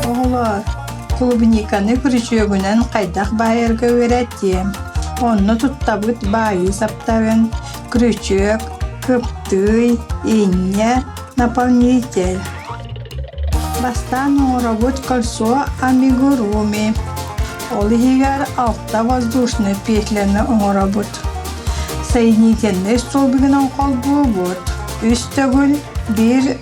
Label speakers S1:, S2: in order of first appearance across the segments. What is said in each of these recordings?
S1: Oğlar, клубниканы күрүчүгүнөн кайдак байырга өйрәтем. Онны туттабыт байы саптарын, күрүчөк, кыптый, инне, наполнитель. Бастан работ кольцо амигуруми. Ол хигар алта воздушный петляны работ. Соединительный столбигинен колбу. Үстөгүл бир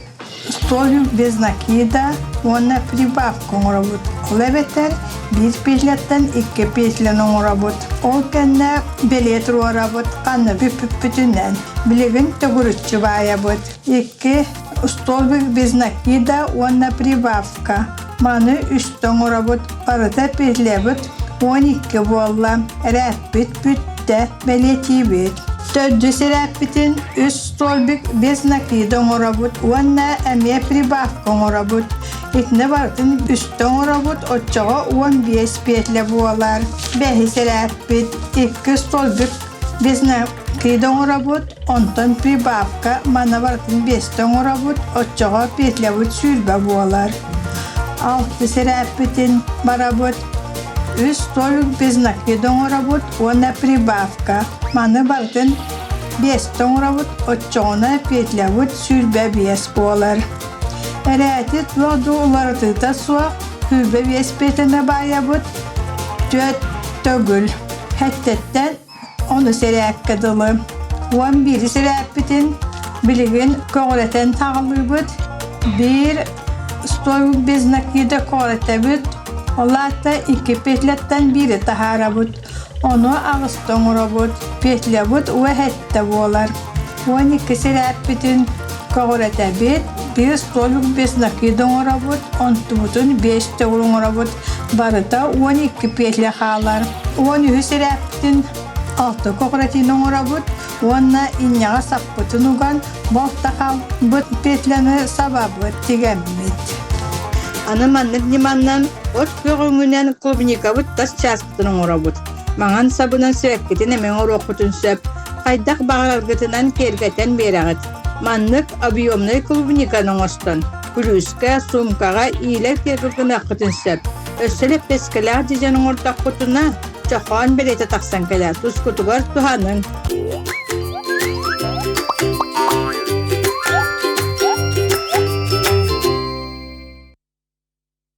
S1: столбик без накида, онна прибавка работ. Ол эбетер бир петлеттен 2 петляны работ. Ол кенне билет работ, канны бүтүнен. Билеген төгүрүччү бая бут. 2 столбик без накида, онна прибавка. Маны үстөн работ, арада петлебут 12 болла. Рәппит бүтте, билетибит. Төдді сәрәппитин үст столбик без накида работ, онна әме прибавка работ. Итне бартын үстөн работ, отчаға 15 петле болар. Бәхи сәрәппит 2 столбик без накида работ, онтан прибавка, мана бартын 5 работ, отчаға петле бут сүрбә болар. 6 сәрәппитин баработ, үст столбик без накида работ, онна прибавка, мана бартын 5 работ, отчаға петле бут сүрбә 5 болар. Әрәтет ваду улартыта суақ, хүбе 5 петліне бая бут, 4 төгіл. Хәттеттен 10 сәрәпкі дылы. 11 сәрәппитин білігін көғілетен тағылы бут, 1 столбик без накида көғілеті бут, оларта 2 петлеттен 1 тахара бут. Оны ағыстың работ, петле бут, уа хәтті болар. 12 сәрәппитин көғілеті бут, 1 столбик без накида работ, 5 төгілің работ, барыта 12 петле қалар. 13 сәрәппитин 6 көғілетінің работ, онна инняға саппытын уған, болта қал бұт петлені сабабы тегеммет. Аны манны вниманнан, от көғіңінен клубника бұт тас частының работ. Маңан сабынан сөйеккетін әмен орақытын сөп, қайдақ бағалғытынан кергетен берағыт. Маннык объемный клубниканың остан, күрүскә, сумкаға ийлер кергітін ақытын сөп. Өсіліп пескілер деженің ортақ құтына, чоқан береті тақсан кәлі, тұз құтығар тұханың.